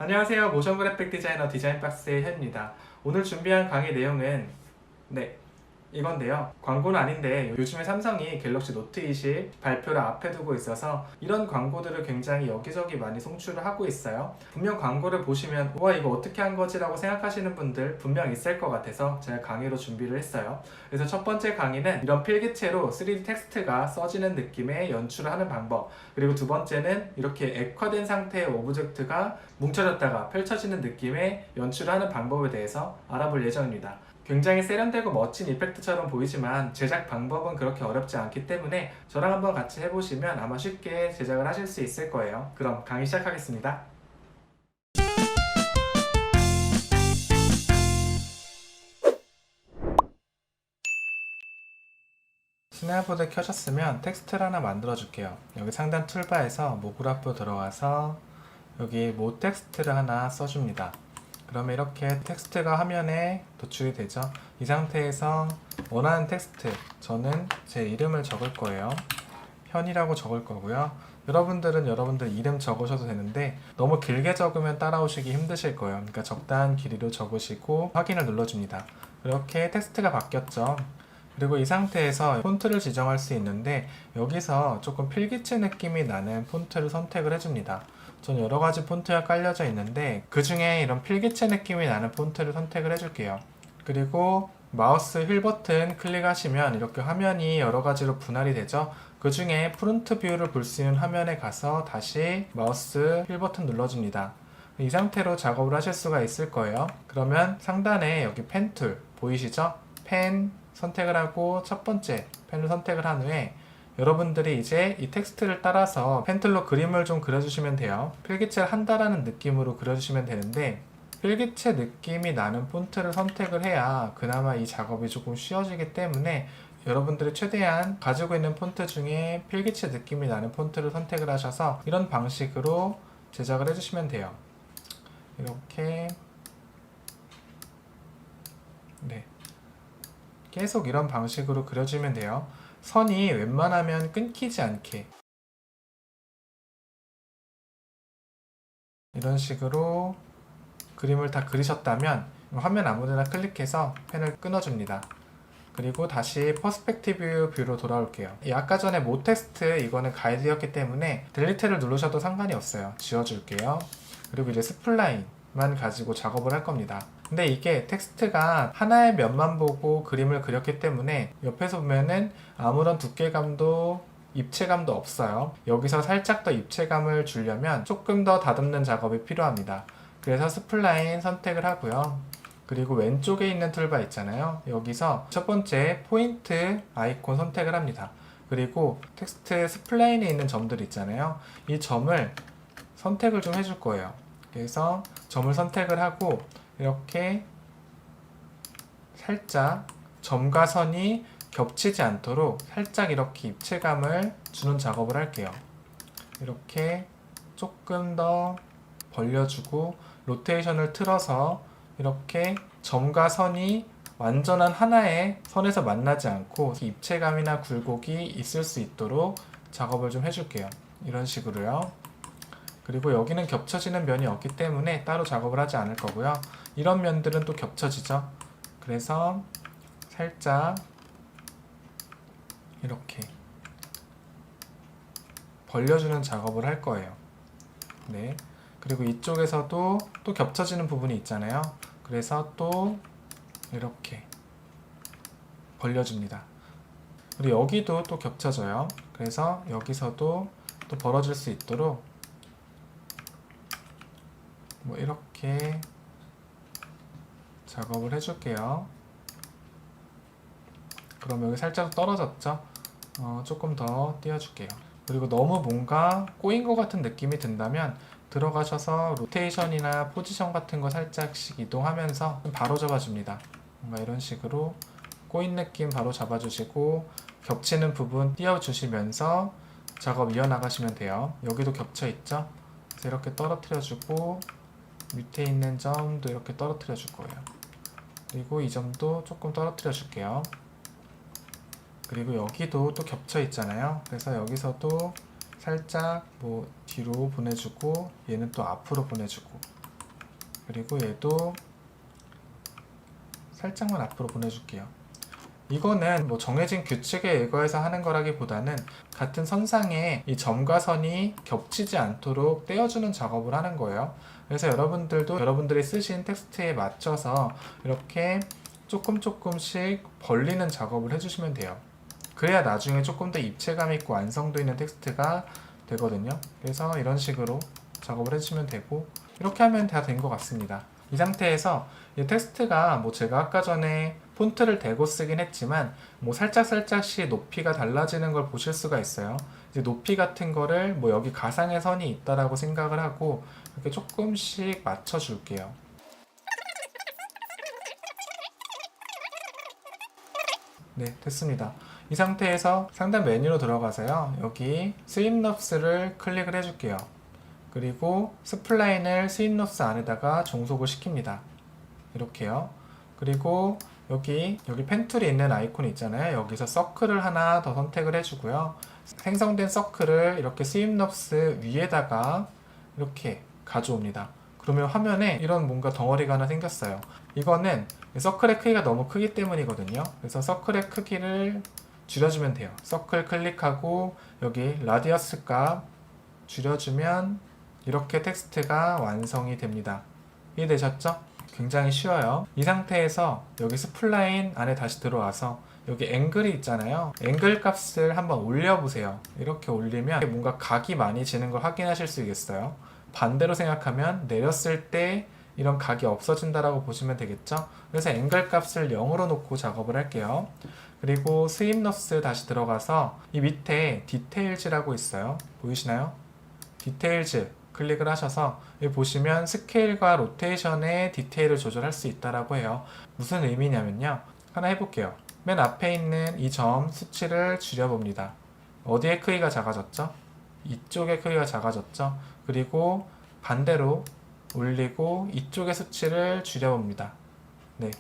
안녕하세요. 모션 그래픽 디자이너 디자인박스의 현입니다. 오늘 준비한 강의 내용은 이건데요. 광고는 아닌데 요즘에 삼성이 갤럭시 노트 20 발표를 앞에 두고 있어서 이런 광고들을 굉장히 여기저기 많이 송출을 하고 있어요. 분명 광고를 보시면 와 이거 어떻게 한 거지? 라고 생각하시는 분들 분명 있을 것 같아서 제가 강의로 준비를 했어요. 그래서 첫 번째 강의는 이런 필기체로 3D 텍스트가 써지는 느낌의 연출을 하는 방법, 그리고 두 번째는 이렇게 액화된 상태의 오브젝트가 뭉쳐졌다가 펼쳐지는 느낌의 연출을 하는 방법에 대해서 알아볼 예정입니다. 굉장히 세련되고 멋진 이펙트처럼 보이지만 제작 방법은 그렇게 어렵지 않기 때문에 저랑 한번 같이 해보시면 아마 쉽게 제작을 하실 수 있을 거예요. 그럼 강의 시작하겠습니다. 스냅보드 켜셨으면 텍스트를 하나 만들어 줄게요. 여기 상단 툴바에서 모그라프 들어가서 여기 모 텍스트를 하나 써줍니다. 그러면 이렇게 텍스트가 화면에 도출이 되죠. 이 상태에서 원하는 텍스트, 저는 제 이름을 적을 거예요. 현이라고 적을 거고요. 여러분들은 여러분들 이름 적으셔도 되는데 너무 길게 적으면 따라오시기 힘드실 거예요. 그러니까 적당한 길이로 적으시고 확인을 눌러줍니다. 이렇게 텍스트가 바뀌었죠. 그리고 이 상태에서 폰트를 지정할 수 있는데 여기서 조금 필기체 느낌이 나는 폰트를 선택을 해줍니다. 전 여러가지 폰트가 깔려져 있는데 그 중에 이런 필기체 느낌이 나는 폰트를 선택을 해줄게요. 그리고 마우스 휠 버튼 클릭하시면 이렇게 화면이 여러가지로 분할이 되죠. 그 중에 프론트 뷰를 볼 수 있는 화면에 가서 다시 마우스 휠 버튼 눌러줍니다. 이 상태로 작업을 하실 수가 있을 거예요. 그러면 상단에 여기 펜 툴 보이시죠? 펜 선택을 하고 첫 번째 펜을 선택을 한 후에 여러분들이 이제 이 텍스트를 따라서 펜툴로 그림을 좀 그려주시면 돼요. 필기체를 한다라는 느낌으로 그려주시면 되는데 필기체 느낌이 나는 폰트를 선택을 해야 그나마 이 작업이 조금 쉬워지기 때문에 여러분들이 최대한 가지고 있는 폰트 중에 필기체 느낌이 나는 폰트를 선택을 하셔서 이런 방식으로 제작을 해주시면 돼요. 이렇게 계속 이런 방식으로 그려주면 돼요. 선이 웬만하면 끊기지 않게 이런 식으로 그림을 다 그리셨다면 화면 아무데나 클릭해서 펜을 끊어줍니다. 그리고 다시 퍼스펙티브 뷰로 돌아올게요. 이 아까 전에 모 텍스트 이거는 가이드였기 때문에 딜리트를 누르셔도 상관이 없어요. 지워줄게요. 그리고 이제 스플라인만 가지고 작업을 할 겁니다. 근데 이게 텍스트가 하나의 면만 보고 그림을 그렸기 때문에 옆에서 보면은 아무런 두께감도 입체감도 없어요. 여기서 살짝 더 입체감을 주려면 조금 더 다듬는 작업이 필요합니다. 그래서 스플라인 선택을 하고요. 그리고 왼쪽에 있는 툴바 있잖아요. 여기서 첫 번째 포인트 아이콘 선택을 합니다. 그리고 텍스트 스플레인에 있는 점들 있잖아요. 이 점을 선택을 좀 해줄 거예요. 그래서 점을 선택을 하고 이렇게 살짝 점과 선이 겹치지 않도록 살짝 이렇게 입체감을 주는 작업을 할게요. 이렇게 조금 더 벌려주고 로테이션을 틀어서 이렇게 점과 선이 완전한 하나의 선에서 만나지 않고 입체감이나 굴곡이 있을 수 있도록 작업을 좀 해줄게요. 이런 식으로요. 그리고 여기는 겹쳐지는 면이 없기 때문에 따로 작업을 하지 않을 거고요. 이런 면들은 또 겹쳐지죠. 그래서 살짝 이렇게 벌려주는 작업을 할 거예요. 네. 그리고 이쪽에서도 또 겹쳐지는 부분이 있잖아요. 그래서 또 이렇게 벌려줍니다. 그리고 여기도 또 겹쳐져요. 그래서 여기서도 또 벌어질 수 있도록 뭐 이렇게 작업을 해줄게요. 그럼 여기 살짝 떨어졌죠? 조금 더 띄워줄게요. 그리고 너무 뭔가 꼬인 것 같은 느낌이 든다면 들어가셔서 로테이션이나 포지션 같은 거 살짝씩 이동하면서 바로 잡아줍니다. 뭔가 이런 식으로 꼬인 느낌 바로 잡아주시고 겹치는 부분 띄워주시면서 작업 이어나가시면 돼요. 여기도 겹쳐있죠? 그래서 이렇게 떨어뜨려주고 밑에 있는 점도 이렇게 떨어뜨려 줄 거예요. 그리고 이 점도 조금 떨어뜨려 줄게요. 그리고 여기도 또 겹쳐 있잖아요. 그래서 여기서도 살짝 뭐 뒤로 보내주고 얘는 또 앞으로 보내주고 그리고 얘도 살짝만 앞으로 보내줄게요. 이거는 뭐 정해진 규칙에 의거해서 하는 거라기보다는 같은 선상에 이 점과 선이 겹치지 않도록 떼어주는 작업을 하는 거예요. 그래서 여러분들도 여러분들이 쓰신 텍스트에 맞춰서 이렇게 조금씩 벌리는 작업을 해주시면 돼요. 그래야 나중에 조금 더 입체감 있고 완성도 있는 텍스트가 되거든요. 그래서 이런 식으로 작업을 해주시면 되고, 이렇게 하면 다 된 것 같습니다. 이 상태에서 이 텍스트가 뭐 제가 아까 전에 폰트를 대고 쓰긴 했지만 뭐 살짝씩 높이가 달라지는 걸 보실 수가 있어요. 이제 높이 같은 거를 뭐 여기 가상의 선이 있다라고 생각을 하고 이렇게 조금씩 맞춰 줄게요. 네, 됐습니다. 이 상태에서 상단 메뉴로 들어가서요, 여기 스윕럽스를 클릭을 해줄게요. 그리고 스플라인을 스윕럽스 안에다가 종속을 시킵니다. 이렇게요. 그리고 여기 펜툴이 있는 아이콘이 있잖아요. 여기서 서클을 하나 더 선택을 해주고요. 생성된 서클을 이렇게 스윕럽스 위에다가 이렇게 가져옵니다. 그러면 화면에 이런 뭔가 덩어리가 하나 생겼어요. 이거는 서클의 크기가 너무 크기 때문이거든요. 그래서 서클의 크기를 줄여주면 돼요. 서클 클릭하고 여기 라디어스 값 줄여주면 이렇게 텍스트가 완성이 됩니다. 이해되셨죠? 굉장히 쉬워요. 이 상태에서 여기 스플라인 안에 다시 들어와서 여기 앵글이 있잖아요. 앵글 값을 한번 올려보세요. 이렇게 올리면 뭔가 각이 많이 지는 걸 확인하실 수 있겠어요. 반대로 생각하면 내렸을 때 이런 각이 없어진다라고 보시면 되겠죠. 그래서 앵글 값을 0으로 놓고 작업을 할게요. 그리고 스윕럽스 다시 들어가서 이 밑에 디테일즈라고 있어요. 보이시나요? 디테일즈 클릭을 하셔서 여기 보시면 스케일과 로테이션의 디테일을 조절할 수 있다라고 해요. 무슨 의미냐면요, 하나 해볼게요. 맨 앞에 있는 이 점 수치를 줄여봅니다. 어디의 크기가 작아졌죠? 이쪽의 크기가 작아졌죠? 그리고 반대로 올리고 이쪽의 수치를 줄여봅니다. 네,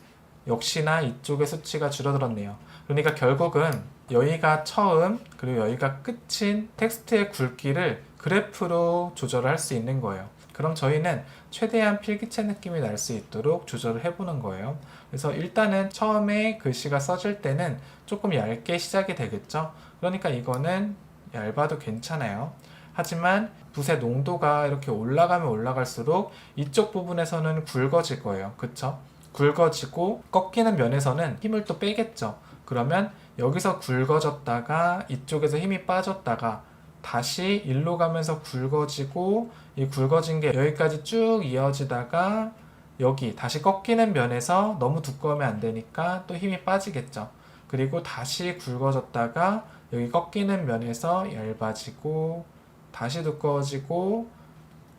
역시나 이쪽의 수치가 줄어들었네요. 그러니까 결국은 여기가 처음 그리고 여기가 끝인 텍스트의 굵기를 그래프로 조절을 할 수 있는 거예요. 그럼 저희는 최대한 필기체 느낌이 날 수 있도록 조절을 해보는 거예요. 그래서 일단은 처음에 글씨가 써질 때는 조금 얇게 시작이 되겠죠. 그러니까 이거는 얇아도 괜찮아요. 하지만 붓의 농도가 이렇게 올라가면 올라갈수록 이쪽 부분에서는 굵어질 거예요. 그쵸? 굵어지고 꺾이는 면에서는 힘을 또 빼겠죠. 그러면 여기서 굵어졌다가 이쪽에서 힘이 빠졌다가 다시 일로 가면서 굵어지고 이 굵어진 게 여기까지 쭉 이어지다가 여기 다시 꺾이는 면에서 너무 두꺼우면 안 되니까 또 힘이 빠지겠죠. 그리고 다시 굵어졌다가 여기 꺾이는 면에서 얇아지고 다시 두꺼워지고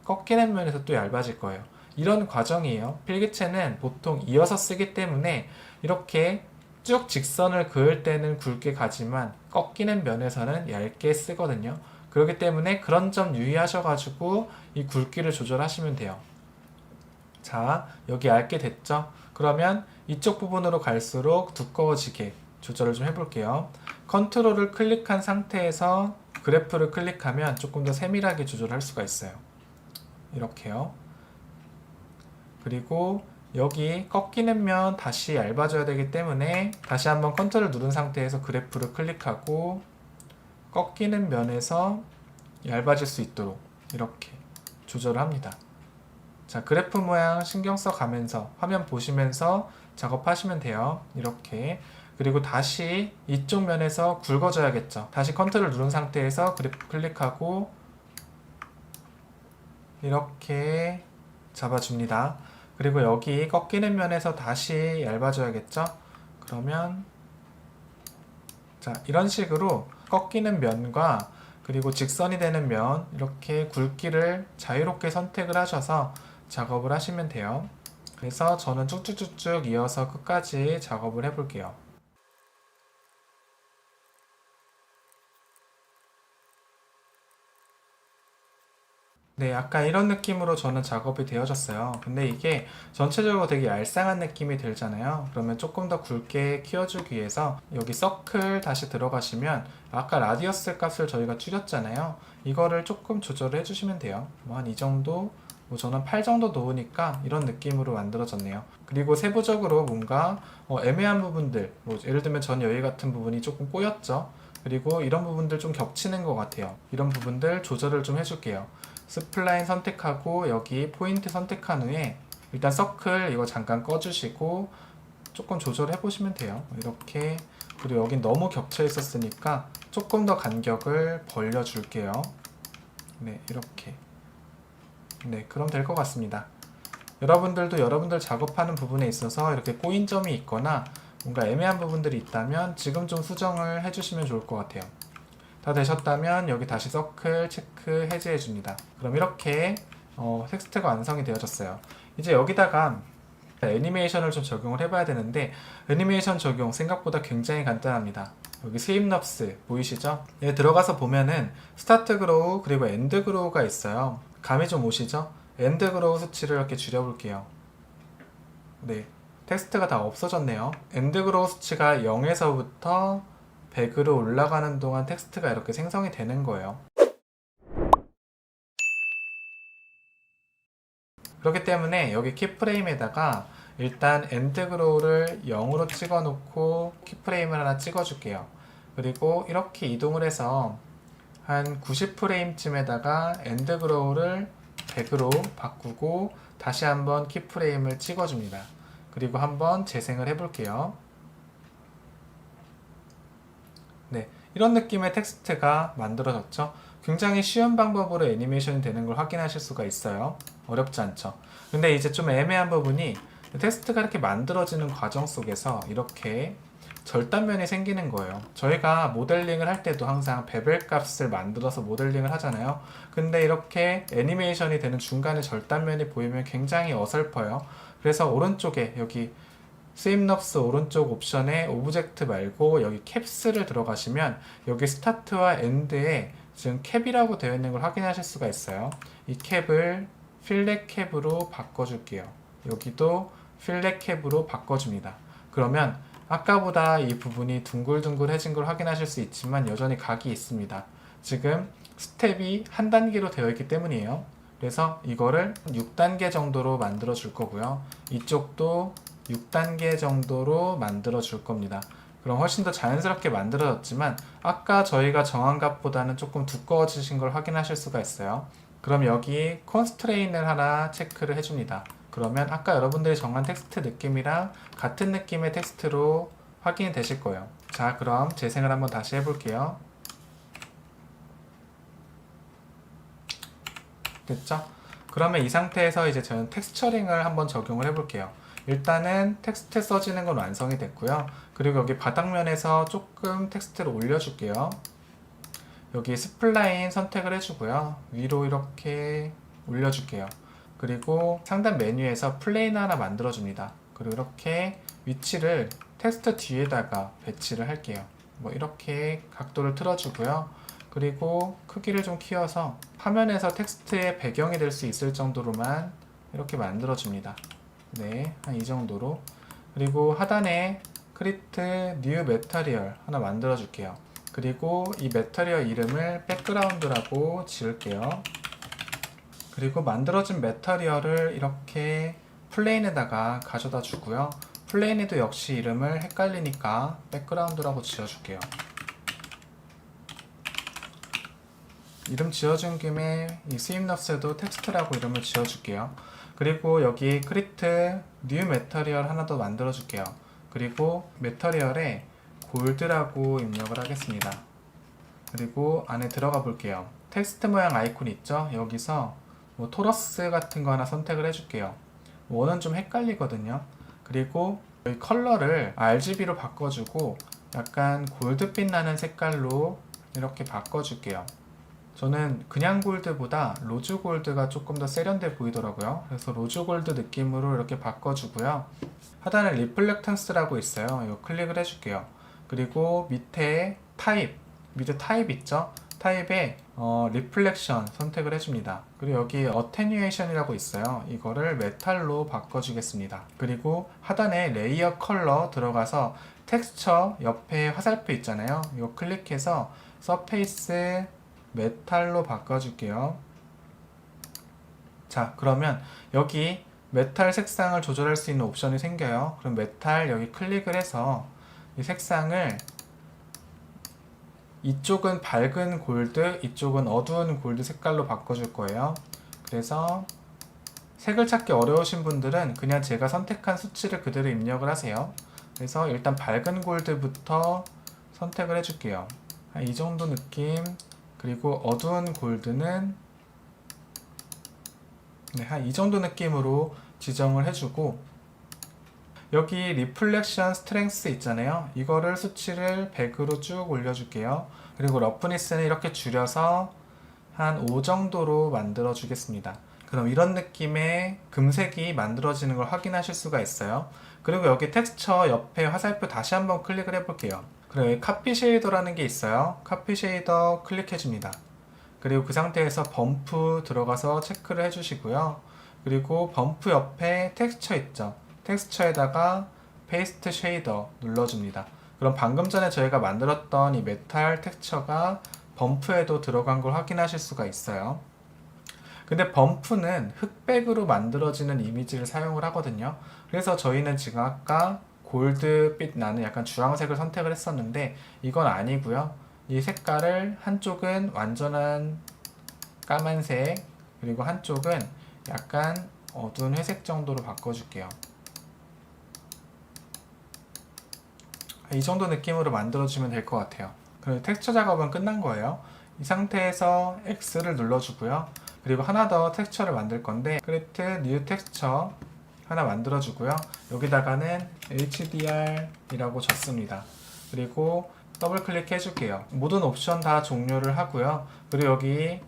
꺾이는 면에서 또 얇아질 거예요. 이런 과정이에요. 필기체는 보통 이어서 쓰기 때문에 이렇게 쭉 직선을 그을 때는 굵게 가지만 꺾이는 면에서는 얇게 쓰거든요. 그렇기 때문에 그런 점 유의하셔가지고 이 굵기를 조절하시면 돼요. 자, 여기 얇게 됐죠? 그러면 이쪽 부분으로 갈수록 두꺼워지게 조절을 좀 해볼게요. 컨트롤을 클릭한 상태에서 그래프를 클릭하면 조금 더 세밀하게 조절할 수가 있어요. 이렇게요. 그리고 여기 꺾이는 면 다시 얇아져야 되기 때문에 다시 한번 컨트롤 누른 상태에서 그래프를 클릭하고 꺾이는 면에서 얇아질 수 있도록 이렇게 조절을 합니다. 자, 그래프 모양 신경 써 가면서 화면 보시면서 작업하시면 돼요. 이렇게. 그리고 다시 이쪽 면에서 굵어져야겠죠. 다시 컨트롤 누른 상태에서 그래프 클릭하고 이렇게 잡아줍니다. 그리고 여기 꺾이는 면에서 다시 얇아져야겠죠? 그러면 자, 이런 식으로 꺾이는 면과 그리고 직선이 되는 면 이렇게 굵기를 자유롭게 선택을 하셔서 작업을 하시면 돼요. 그래서 저는 쭉쭉쭉쭉 이어서 끝까지 작업을 해볼게요. 네, 약간 이런 느낌으로 저는 작업이 되어졌어요. 근데 이게 전체적으로 되게 얄쌍한 느낌이 들잖아요. 그러면 조금 더 굵게 키워주기 위해서 여기 서클 다시 들어가시면 아까 라디어스 값을 저희가 줄였잖아요. 이거를 조금 조절을 해주시면 돼요. 뭐 한 이 정도 뭐 저는 8 정도 놓으니까 이런 느낌으로 만들어졌네요. 그리고 세부적으로 뭔가 애매한 부분들, 뭐 예를 들면 전 여기 같은 부분이 조금 꼬였죠. 그리고 이런 부분들 좀 겹치는 것 같아요. 이런 부분들 조절을 좀 해줄게요. 스플라인 선택하고 여기 포인트 선택한 후에 일단 서클 이거 잠깐 꺼주시고 조금 조절해 보시면 돼요. 이렇게. 그리고 여긴 너무 겹쳐 있었으니까 조금 더 간격을 벌려 줄게요. 네, 이렇게. 네, 그럼 될 것 같습니다. 여러분들도 여러분들 작업하는 부분에 있어서 이렇게 꼬인 점이 있거나 뭔가 애매한 부분들이 있다면 지금 좀 수정을 해주시면 좋을 것 같아요. 다 되셨다면 여기 다시 서클 체크 해제해 줍니다. 그럼 이렇게 텍스트가 완성이 되어졌어요. 이제 여기다가 애니메이션을 좀 적용을 해봐야 되는데 애니메이션 적용 생각보다 굉장히 간단합니다. 여기 스윕럽스 보이시죠? 예, 들어가서 보면은 스타트 그로우 그리고 엔드 그로우가 있어요. 감이 좀 오시죠? 엔드 그로우 수치를 이렇게 줄여볼게요. 네, 텍스트가 다 없어졌네요. 엔드 그로우 수치가 0에서부터 100으로 올라가는 동안 텍스트가 이렇게 생성이 되는 거예요. 그렇기 때문에 여기 키프레임에다가 일단 엔드 그로우를 0으로 찍어 놓고 키프레임을 하나 찍어 줄게요. 그리고 이렇게 이동을 해서 한 90프레임쯤에다가 엔드 그로우를 100으로 바꾸고 다시 한번 키프레임을 찍어 줍니다. 그리고 한번 재생을 해 볼게요. 네, 이런 느낌의 텍스트가 만들어졌죠. 굉장히 쉬운 방법으로 애니메이션이 되는 걸 확인하실 수가 있어요. 어렵지 않죠. 근데 이제 좀 애매한 부분이 텍스트가 이렇게 만들어지는 과정 속에서 이렇게 절단면이 생기는 거예요. 저희가 모델링을 할 때도 항상 베벨 값을 만들어서 모델링을 하잖아요. 근데 이렇게 애니메이션이 되는 중간에 절단면이 보이면 굉장히 어설퍼요. 그래서 오른쪽에 여기 스윕럽스 오른쪽 옵션에 오브젝트 말고 여기 캡스를 들어가시면 여기 스타트와 엔드에 지금 캡이라고 되어 있는 걸 확인하실 수가 있어요. 이 캡을 필렛 캡으로 바꿔줄게요. 여기도 필렛 캡으로 바꿔줍니다. 그러면 아까보다 이 부분이 둥글둥글해진 걸 확인하실 수 있지만 여전히 각이 있습니다. 지금 스텝이 한 단계로 되어 있기 때문이에요. 그래서 이거를 6단계 정도로 만들어 줄 거고요. 이쪽도 6단계 정도로 만들어 줄 겁니다. 그럼 훨씬 더 자연스럽게 만들어졌지만 아까 저희가 정한 값보다는 조금 두꺼워지신 걸 확인하실 수가 있어요. 그럼 여기 컨스트레인을 하나 체크를 해줍니다. 그러면 아까 여러분들이 정한 텍스트 느낌이랑 같은 느낌의 텍스트로 확인이 되실 거예요. 자, 그럼 재생을 한번 다시 해볼게요. 됐죠? 그러면 이 상태에서 이제 저는 텍스처링을 한번 적용을 해볼게요. 일단은 텍스트 써지는 건 완성이 됐고요. 그리고 여기 바닥면에서 조금 텍스트를 올려줄게요. 여기 스플라인 선택을 해주고요. 위로 이렇게 올려줄게요. 그리고 상단 메뉴에서 플레인 하나 만들어줍니다. 그리고 이렇게 위치를 텍스트 뒤에다가 배치를 할게요. 뭐 이렇게 각도를 틀어주고요. 그리고 크기를 좀 키워서 화면에서 텍스트의 배경이 될 수 있을 정도로만 이렇게 만들어줍니다. 네, 한 이 정도로. 그리고 하단에 크리트 뉴 메터리얼 하나 만들어 줄게요. 그리고 이 메터리얼 이름을 백그라운드라고 지을게요. 그리고 만들어진 메터리얼을 이렇게 플레인에다가 가져다 주고요. 플레인에도 역시 이름을 헷갈리니까 백그라운드라고 지어줄게요. 이름 지어준 김에 이 스윕럽스에도 텍스트라고 이름을 지어줄게요. 그리고 여기 크리트 뉴 메터리얼 하나 더 만들어 줄게요. 그리고 메터리얼에 골드라고 입력을 하겠습니다. 그리고 안에 들어가 볼게요. 텍스트 모양 아이콘 있죠? 여기서 뭐 토러스 같은 거 하나 선택을 해줄게요. 원은 좀 헷갈리거든요. 그리고 여기 컬러를 RGB로 바꿔주고 약간 골드빛 나는 색깔로 이렇게 바꿔줄게요. 저는 그냥 골드보다 로즈 골드가 조금 더 세련돼 보이더라고요. 그래서 로즈 골드 느낌으로 이렇게 바꿔주고요. 하단에 리플렉턴스라고 있어요. 이거 클릭을 해줄게요. 그리고 밑에 타입, 밑에 타입 있죠? 타입에 리플렉션 선택을 해줍니다. 그리고 여기 어테뉴에이션이라고 있어요. 이거를 메탈로 바꿔주겠습니다. 그리고 하단에 레이어 컬러 들어가서 텍스처 옆에 화살표 있잖아요. 이거 클릭해서 서페이스 메탈로 바꿔줄게요. 자, 그러면 여기 메탈 색상을 조절할 수 있는 옵션이 생겨요. 그럼 메탈 여기 클릭을 해서 이 색상을 이쪽은 밝은 골드, 이쪽은 어두운 골드 색깔로 바꿔줄 거예요. 그래서 색을 찾기 어려우신 분들은 그냥 제가 선택한 수치를 그대로 입력을 하세요. 그래서 일단 밝은 골드부터 선택을 해줄게요. 한 이 정도 느낌. 그리고 어두운 골드는 한 이 정도 느낌으로 지정을 해주고, 여기 리플렉션 스트렝스 있잖아요. 이거를 수치를 100으로 쭉 올려줄게요. 그리고 러프니스는 이렇게 줄여서 한 5 정도로 만들어 주겠습니다. 그럼 이런 느낌의 금색이 만들어지는 걸 확인하실 수가 있어요. 그리고 여기 텍스처 옆에 화살표 다시 한번 클릭을 해볼게요. 그리고 여기 카피 쉐이더라는 게 있어요. 카피 쉐이더 클릭해줍니다. 그리고 그 상태에서 범프 들어가서 체크를 해주시고요. 그리고 범프 옆에 텍스처 있죠. 텍스처에다가 페이스트 쉐이더 눌러줍니다. 그럼 방금 전에 저희가 만들었던 이 메탈 텍스처가 범프에도 들어간 걸 확인하실 수가 있어요. 근데 범프는 흑백으로 만들어지는 이미지를 사용을 하거든요. 그래서 저희는 지금 아까 골드빛 나는 약간 주황색을 선택을 했었는데 이건 아니고요. 이 색깔을 한쪽은 완전한 까만색, 그리고 한쪽은 약간 어두운 회색 정도로 바꿔줄게요. 이 정도 느낌으로 만들어주면 될 것 같아요. 그리고 텍스처 작업은 끝난 거예요. 이 상태에서 X를 눌러주고요. 그리고 하나 더 텍스처를 만들 건데 크리에이트 뉴 텍스처 하나 만들어주고요. 여기다가는 HDR이라고 적습니다. 그리고 더블 클릭 해줄게요. 모든 옵션 다 종료를 하고요. 그리고 여기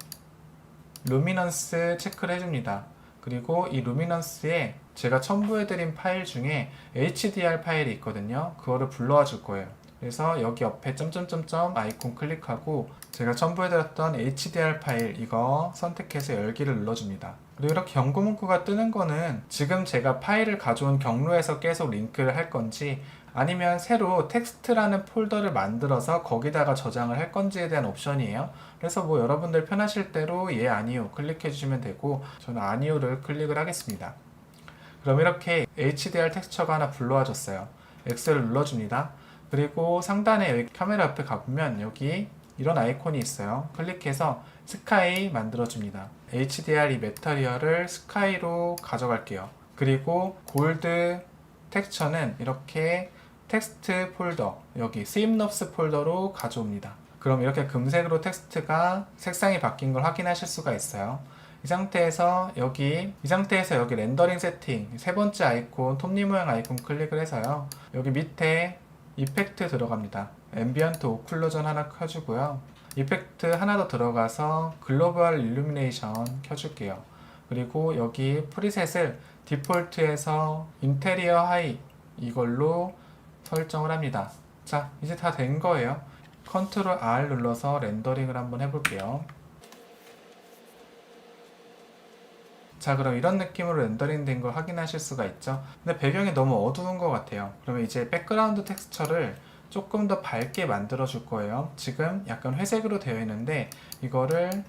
루미넌스 체크를 해줍니다. 그리고 이 루미넌스에 제가 첨부해드린 파일 중에 HDR 파일이 있거든요. 그거를 불러와 줄 거예요. 그래서 여기 옆에 점점점점 아이콘 클릭하고 제가 첨부해드렸던 HDR 파일 이거 선택해서 열기를 눌러줍니다. 그리고 이렇게 경고 문구가 뜨는 거는 지금 제가 파일을 가져온 경로에서 계속 링크를 할 건지 아니면 새로 텍스트라는 폴더를 만들어서 거기다가 저장을 할 건지에 대한 옵션이에요. 그래서 뭐 여러분들 편하실 대로 예, 아니요 클릭해 주시면 되고 저는 아니요를 클릭을 하겠습니다. 그럼 이렇게 HDR 텍스처가 하나 불러와 줬어요. X를 눌러줍니다. 그리고 상단에 여기 카메라 옆에 가보면 여기 이런 아이콘이 있어요. 클릭해서 스카이 만들어줍니다. HDR 이 메터리얼을 스카이로 가져갈게요. 그리고 골드 텍스처는 이렇게 텍스트 폴더, 여기 스윕럽스 폴더로 가져옵니다. 그럼 이렇게 금색으로 텍스트가 색상이 바뀐 걸 확인하실 수가 있어요. 이 상태에서 여기 렌더링 세팅 세 번째 아이콘 톱니 모양 아이콘 클릭을 해서요. 여기 밑에 이펙트 들어갑니다. 앰비언트 오클루전 하나 켜주고요. 이펙트 하나 더 들어가서 글로벌 일루미네이션 켜줄게요. 그리고 여기 프리셋을 디폴트에서 인테리어 하이 이걸로 설정을 합니다. 자, 이제 다 된 거예요. 컨트롤 R 눌러서 렌더링을 한번 해볼게요. 자, 그럼 이런 느낌으로 렌더링 된 걸 확인하실 수가 있죠. 근데 배경이 너무 어두운 것 같아요. 그러면 이제 백그라운드 텍스처를 조금 더 밝게 만들어 줄 거예요. 지금 약간 회색으로 되어 있는데 이거를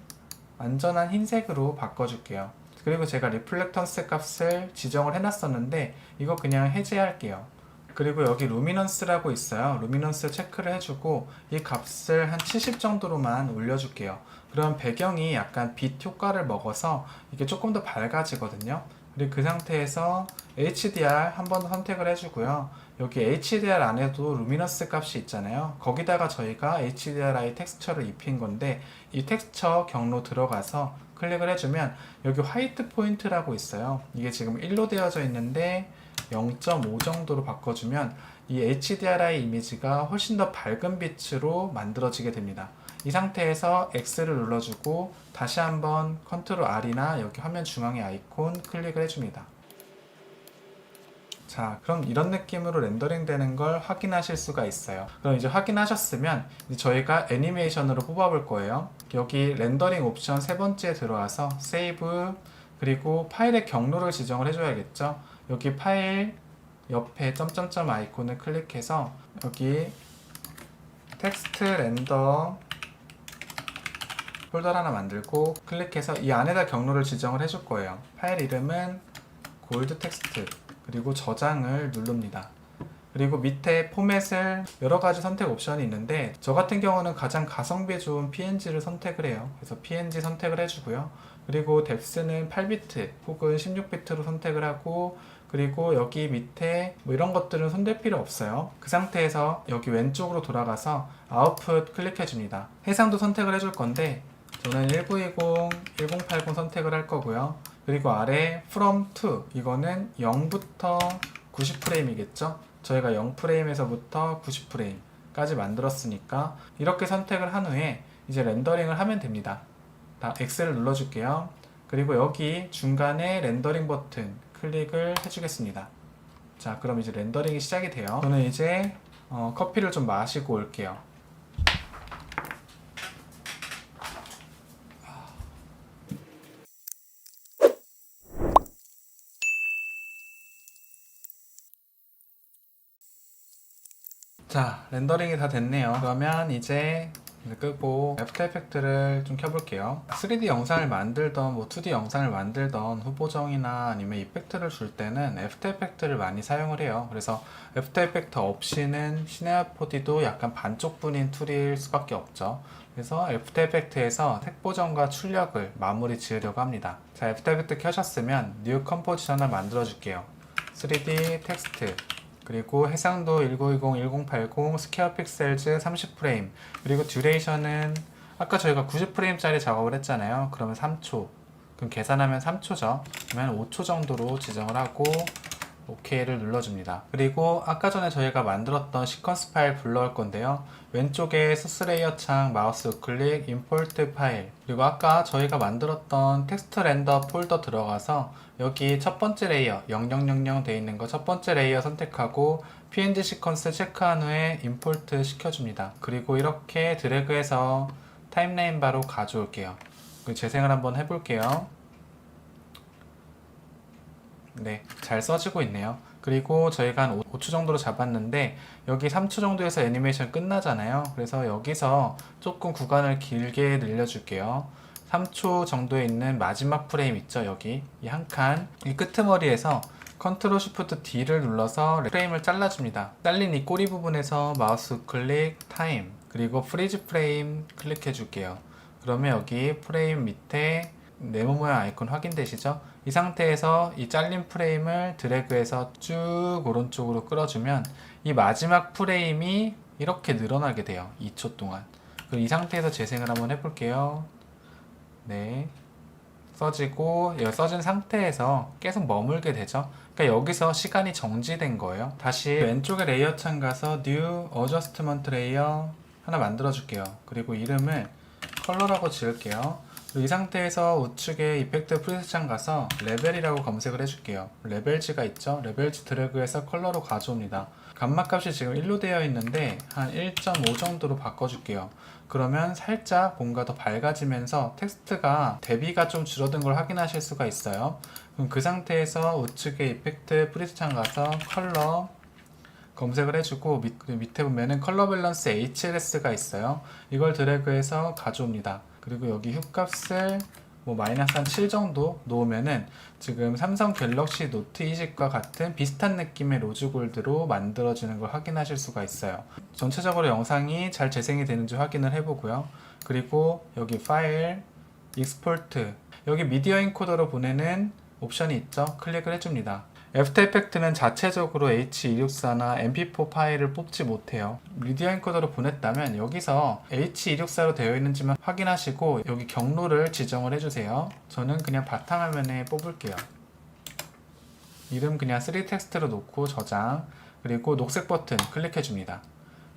완전한 흰색으로 바꿔줄게요. 그리고 제가 리플렉턴스 값을 지정을 해놨었는데 이거 그냥 해제할게요. 그리고 여기 루미넌스라고 있어요. 루미넌스 체크를 해주고 이 값을 한 70 정도로만 올려줄게요. 그럼 배경이 약간 빛 효과를 먹어서 이게 조금 더 밝아지거든요. 그리고 그 상태에서 HDR 한 번 선택을 해주고요. 여기 HDR 안에도 루미너스 값이 있잖아요. 거기다가 저희가 HDRI 텍스처를 입힌 건데 이 텍스처 경로 들어가서 클릭을 해주면 여기 화이트 포인트라고 있어요. 이게 지금 1로 되어져 있는데 0.5 정도로 바꿔주면 이 HDRI 이미지가 훨씬 더 밝은 빛으로 만들어지게 됩니다. 이 상태에서 X를 눌러주고 다시 한번 컨트롤 R이나 여기 화면 중앙의 아이콘 클릭을 해줍니다. 자, 그럼 이런 느낌으로 렌더링 되는 걸 확인하실 수가 있어요. 그럼 이제 확인하셨으면 이제 저희가 애니메이션으로 뽑아볼 거예요. 여기 렌더링 옵션 세 번째에 들어와서 세이브, 그리고 파일의 경로를 지정을 해줘야겠죠. 여기 파일 옆에 점점점 아이콘을 클릭해서 여기 텍스트 렌더 폴더를 하나 만들고 클릭해서 이 안에다 경로를 지정을 해줄 거예요. 파일 이름은 골드 텍스트, 그리고 저장을 누릅니다. 그리고 밑에 포맷을 여러가지 선택 옵션이 있는데 저 같은 경우는 가장 가성비 좋은 PNG를 선택을 해요. 그래서 PNG 선택을 해주고요. 그리고 뎁스는 8비트 혹은 16비트로 선택을 하고, 그리고 여기 밑에 뭐 이런 것들은 손댈 필요 없어요. 그 상태에서 여기 왼쪽으로 돌아가서 아웃풋 클릭해 줍니다. 해상도 선택을 해줄 건데 저는 1920, 1080 선택을 할 거고요. 그리고 아래 from to, 이거는 0부터 90프레임이겠죠? 저희가 0프레임에서부터 90프레임까지 만들었으니까 이렇게 선택을 한 후에 이제 렌더링을 하면 됩니다. 다 X를 눌러줄게요. 그리고 여기 중간에 렌더링 버튼 클릭을 해주겠습니다. 자, 그럼 이제 렌더링이 시작이 돼요. 저는 이제 커피를 좀 마시고 올게요. 자, 렌더링이 다 됐네요. 그러면 이제 끄고 애프터 이펙트를 좀 켜볼게요. 3D 영상을 만들던 2D 영상을 만들던 후보정이나 아니면 이펙트를 줄 때는 애프터 이펙트를 많이 사용을 해요. 그래서 애프터 이펙트 없이는 시네마 4D도 약간 반쪽뿐인 툴일 수밖에 없죠. 그래서 애프터 이펙트에서 색보정과 출력을 마무리 지으려고 합니다. 자, 애프터 이펙트 켜셨으면 뉴 컴포지션을 만들어 줄게요. 3D 텍스트, 그리고 해상도 1920, 1080, 스퀘어 픽셀즈 30프레임, 그리고 듀레이션은 아까 저희가 90프레임짜리 작업을 했잖아요. 그러면 3초. 그럼 계산하면 3초죠. 그러면 5초 정도로 지정을 하고 OK를 눌러줍니다. 그리고 아까 전에 저희가 만들었던 시퀀스 파일 불러올 건데요. 왼쪽에 소스 레이어 창 마우스 우클릭 임포트 파일, 그리고 아까 저희가 만들었던 텍스트 렌더 폴더 들어가서 여기 첫 번째 레이어 0000 돼 있는 거 첫 번째 레이어 선택하고 PNG 시퀀스 체크한 후에 임포트 시켜줍니다. 그리고 이렇게 드래그해서 타임라인 바로 가져올게요. 재생을 한번 해볼게요. 네, 잘 써지고 있네요. 그리고 저희가 한 5초 정도로 잡았는데 여기 3초 정도에서 애니메이션 끝나잖아요. 그래서 여기서 조금 구간을 길게 늘려줄게요. 3초 정도에 있는 마지막 프레임 있죠? 여기 이 한 칸, 이 끄트머리에서 컨트롤 쉬프트 D를 눌러서 프레임을 잘라줍니다. 잘린 이 꼬리 부분에서 마우스 클릭 타임, 그리고 프리즈 프레임 클릭해 줄게요. 그러면 여기 프레임 밑에 네모 모양 아이콘 확인되시죠? 이 상태에서 이 잘린 프레임을 드래그해서 쭉 오른쪽으로 끌어주면 이 마지막 프레임이 이렇게 늘어나게 돼요. 2초 동안. 그럼 이 상태에서 재생을 한번 해볼게요. 네, 써지고 써진 상태에서 계속 머물게 되죠. 그러니까 여기서 시간이 정지된 거예요. 다시 왼쪽에 레이어 창 가서 New Adjustment Layer 하나 만들어 줄게요. 그리고 이름을 컬러라고 지을게요. 이 상태에서 우측에 이펙트 프리셋 창 가서 레벨이라고 검색을 해줄게요. 레벨지가 있죠? 레벨지 드래그해서 컬러로 가져옵니다. 감마 값이 지금 1로 되어 있는데 한 1.5 정도로 바꿔줄게요. 그러면 살짝 뭔가 더 밝아지면서 텍스트가 대비가 좀 줄어든 걸 확인하실 수가 있어요. 그럼 그 상태에서 우측에 이펙트 프리셋 창 가서 컬러 검색을 해주고 밑에 보면은 컬러 밸런스 HLS가 있어요. 이걸 드래그해서 가져옵니다. 그리고 여기 휴 값을 뭐 마이너스 한 7 정도 놓으면은 지금 삼성 갤럭시 노트 20과 같은 비슷한 느낌의 로즈 골드로 만들어지는 걸 확인하실 수가 있어요. 전체적으로 영상이 잘 재생이 되는지 확인을 해보고요. 그리고 여기 파일, 익스포트, 여기 미디어 인코더로 보내는 옵션이 있죠. 클릭을 해줍니다. 애프터 이펙트는 자체적으로 H264나 MP4 파일을 뽑지 못해요. 미디어 엔코더로 보냈다면 여기서 H264로 되어 있는지만 확인하시고 여기 경로를 지정을 해주세요. 저는 그냥 바탕화면에 뽑을게요. 이름 그냥 3D 텍스트로 놓고 저장, 그리고 녹색 버튼 클릭해 줍니다.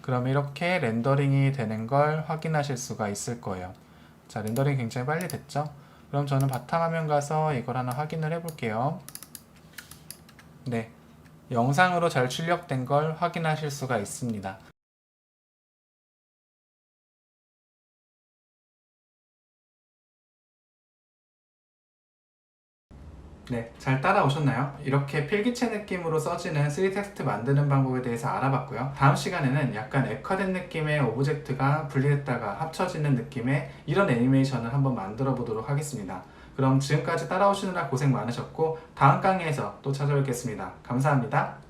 그럼 이렇게 렌더링이 되는 걸 확인하실 수가 있을 거예요. 자, 렌더링 굉장히 빨리 됐죠? 그럼 저는 바탕화면 가서 이걸 하나 확인을 해볼게요. 네, 영상으로 잘 출력된 걸 확인하실 수가 있습니다. 네, 잘 따라오셨나요? 이렇게 필기체 느낌으로 써지는 3D 텍스트 만드는 방법에 대해서 알아봤고요. 다음 시간에는 약간 액화된 느낌의 오브젝트가 분리했다가 합쳐지는 느낌의 이런 애니메이션을 한번 만들어 보도록 하겠습니다. 그럼 지금까지 따라오시느라 고생 많으셨고 다음 강의에서 또 찾아뵙겠습니다. 감사합니다.